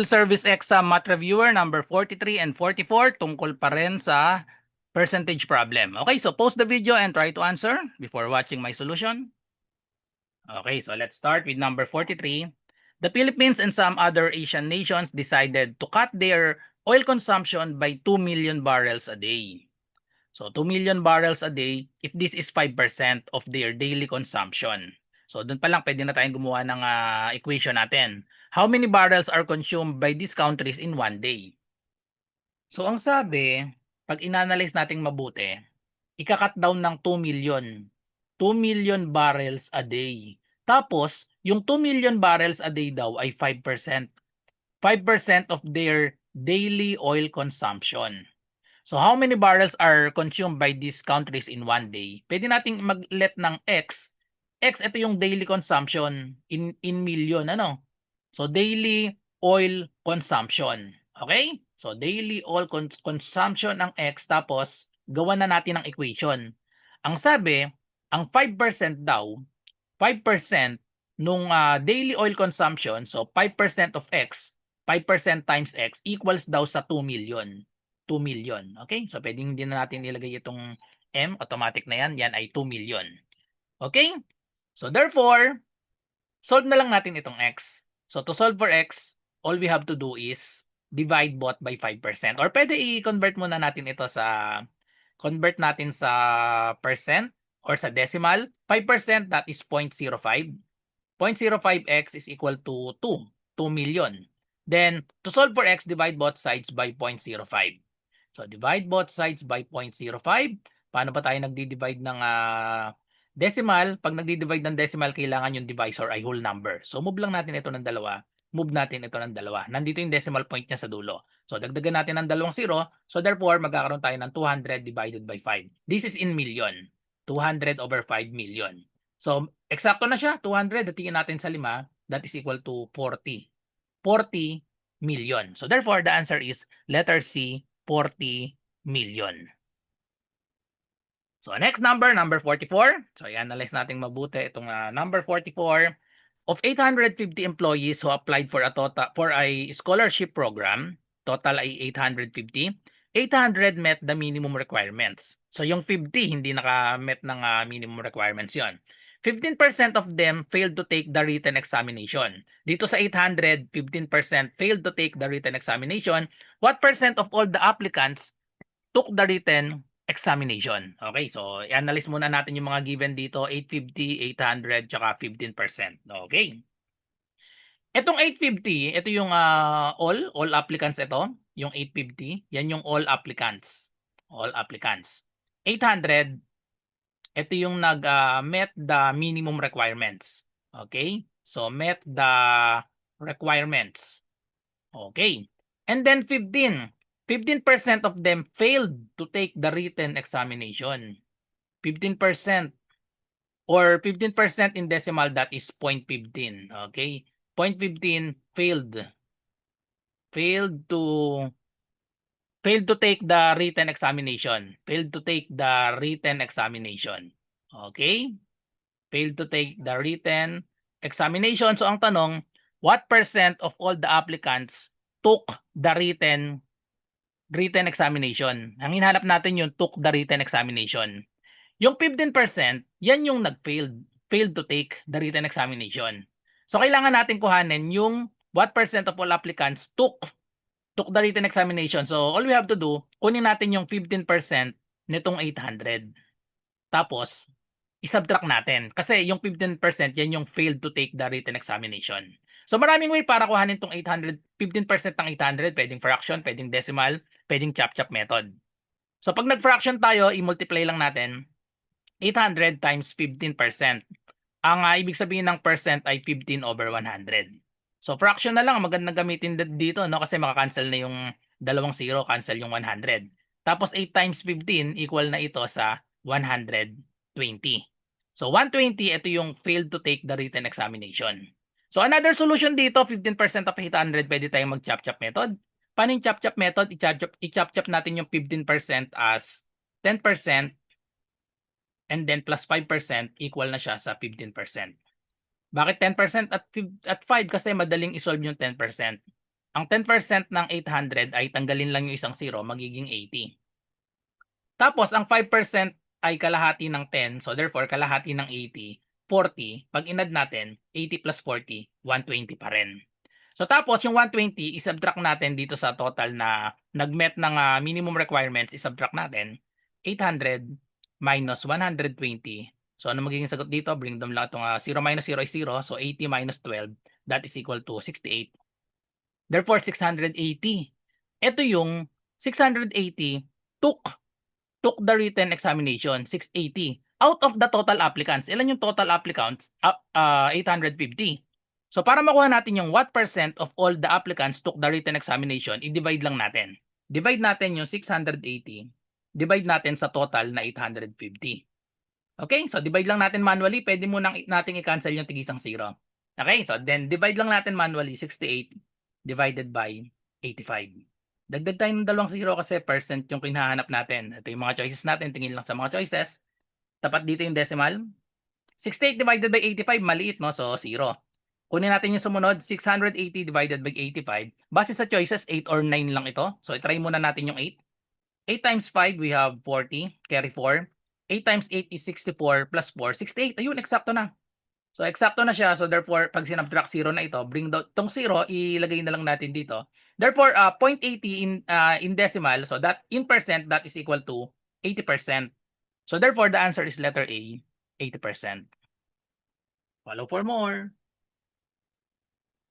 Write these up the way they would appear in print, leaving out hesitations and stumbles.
Service exam math reviewer number 43 and 44 tungkol pa rin sa percentage problem. Okay, so pause the video and try to answer before watching my solution. Okay, so let's start with number 43. The Philippines and some other Asian nations decided to cut their oil consumption by 2 million barrels a day. So 2 million barrels a day if this is 5% of their daily consumption. So doon pa lang pwede na tayong gumawa ng equation natin. How many barrels are consumed by these countries in one day? So ang sabi, pag inanalyze nating mabuti, ika-cut down ng 2 million. 2 million barrels a day. Tapos, yung 2 million barrels a day daw ay 5%. 5% of their daily oil consumption. So how many barrels are consumed by these countries in one day? Pwede nating mag-let ng X. X, ito yung daily consumption in million. Ano? So daily oil consumption. Okay? So daily oil consumption ng X, tapos gawa na natin ng equation. Ang sabi, ang 5% daw, 5% nung daily oil consumption, so 5% of X, 5% times X equals daw sa 2 million. 2 million. Okay? So, pwedeng hindi na natin ilagay itong M. Automatic na yan. Yan ay 2 million. Okay? So, therefore, solve na lang natin itong X. So, to solve for X, all we have to do is divide both by 5%. Or pwede i-convert muna natin ito sa, convert natin sa percent or sa decimal. 5%, that is 0.05. 0.05x is equal to 2 million. Then, to solve for x, divide both sides by 0.05. So, divide both sides by 0.05. Paano ba tayo nagdi-divide ng decimal? Pag nagdi-divide ng decimal, kailangan yung divisor ay whole number. So, move lang natin ito ng dalawa. Move natin ito ng dalawa. Nandito yung decimal point niya sa dulo. So, dagdagan natin ng dalawang zero. So, therefore, magkakaroon tayo ng 200 divided by 5. This is in million. 200 over 5 million. So, eksakto na siya. 200, datingin natin sa 5. That is equal to 40. 40 million. So, therefore, the answer is letter C, 40 million. So, next number, number 44. So, i-analyze natin mabuti itong number 44. Of 850 employees who applied for a scholarship program, total ay 850. 800 met the minimum requirements. So, yung 50 hindi naka-met ng minimum requirements yon. 15% of them failed to take the written examination. Dito sa 800, 15% failed to take the written examination. What percent of all the applicants took the written examination? Okay, so i-analyze muna natin yung mga given dito, 850, 800, tsaka 15%. Okay. Itong 850, ito yung all applicants ito, yung 850, yan yung all applicants. All applicants. 800, ito yung met the minimum requirements. Okay? So, met the requirements. Okay. And then 15. 15% of them failed to take the written examination. 15% or 15% in decimal, that is 0.15. Okay? 0.15 failed. Failed to take the written examination. Failed to take the written examination. Okay? Failed to take the written examination. So ang tanong, what percent of all the applicants took the written examination? Ang hinahanap natin yung took the written examination. Yung 15%, yan yung failed to take the written examination. So kailangan natin kuhanin yung what percent of all applicants took the written examination. So all we have to do, kunin natin yung 15% nitong 800. Tapos, i-subtract natin. Kasi yung 15%, yan yung failed to take the written examination. So maraming way para kuhanin itong 800, 15% ng 800, pwedeng fraction, pwedeng decimal, pwedeng chop-chop method. So pag nag-fraction tayo, i-multiply lang natin 800 times 15%. Ang ibig sabihin ng percent ay 15 over 100. So fraction na lang, magandang gamitin dito, no? Kasi makakancel na yung dalawang zero, cancel yung 100. Tapos 8 times 15 equal na ito sa 120. So 120, ito yung failed to take the written examination. So another solution dito, 15% of 800, pwede tayong mag-chop-chop method. Paano yung chop-chop method? I-chop-chop natin yung 15% as 10%, and then plus 5% equal na siya sa 15%. Bakit 10% at 5? Kasi madaling isolve yung 10%. Ang 10% ng 800 ay tanggalin lang yung isang zero, magiging 80. Tapos ang 5% ay kalahati ng 10, so therefore kalahati ng 80, 40. Pag inad natin, 80 plus 40, 120 pa rin. So tapos yung 120, isubtract natin dito sa total na nag-met ng minimum requirements, isubtract natin 800 minus 120. So ano magiging sagot dito? Bring them lang itong 0 minus 0 is 0. So 80 minus 12, that is equal to 68. Therefore, 680. Ito yung 680 took the written examination, 680. Out of the total applicants, ilan yung total applicants? 850. So para makuha natin yung what percent of all the applicants took the written examination, i-divide lang natin. Divide natin yung 680, divide natin sa total na 850. Okay, so divide lang natin manually. Pwede mo nang nating i-cancel yung tigisang 0. Okay, so then divide lang natin manually, 68 divided by 85. Dagdag tayo ng dalawang 0 kasi percent yung kinahanap natin. Ito yung mga choices natin. Tingin lang sa mga choices. Tapat dito yung decimal. 68 divided by 85, maliit, no? So, 0. Kunin natin yung sumunod, 680 divided by 85. Base sa choices, 8 or 9 lang ito. So, try muna natin yung 8. 8 times 5, we have 40. Carry 4. 8 times 8 is 64 plus 4, 68. Ayun, eksakto na. So, eksakto na siya. So, therefore, pag sinubtract 0 na ito, bring tong 0, ilagay na lang natin dito. Therefore, 0.80 in decimal, so that in percent, that is equal to 80%. So, therefore, the answer is letter A, 80%. Follow for more.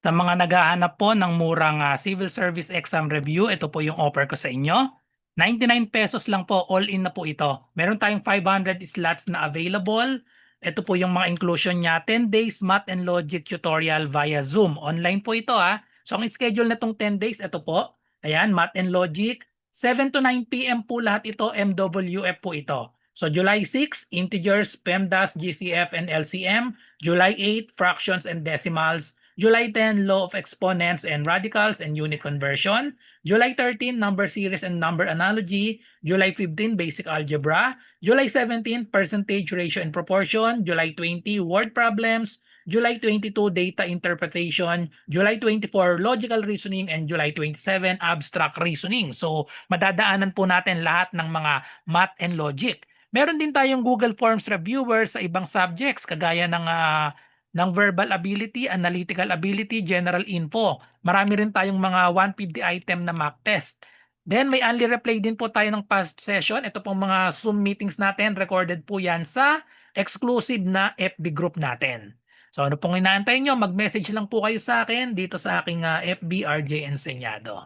Sa mga naghahanap po ng murang civil service exam review, ito po yung offer ko sa inyo. 99 pesos lang po, all in na po ito. Meron tayong 500 slots na available. Ito po yung mga inclusion niya. 10 days math and logic tutorial via Zoom. Online po ito ha. So ang schedule na itong 10 days, ito po. Ayan, math and logic. 7 to 9 p.m. po lahat ito. MWF po ito. So July 6, integers, PEMDAS, GCF, and LCM. July 8, fractions and decimals. July 10, law of exponents and radicals and unit conversion. July 13, number series and number analogy. July 15, basic algebra. July 17, percentage, ratio, and proportion. July 20, word problems. July 22, data interpretation. July 24, logical reasoning. And July 27, abstract reasoning. So, madadaanan po natin lahat ng mga math and logic. Meron din tayong Google Forms reviewer sa ibang subjects kagaya ng verbal ability, analytical ability, general info. Marami rin tayong mga 150 item na mock test. Then may only replay din po tayo ng past session. Ito pong mga Zoom meetings natin, recorded po yan sa exclusive na FB group natin. So ano pong inaantay nyo, mag-message lang po kayo sa akin dito sa aking FB RJ Enseñado.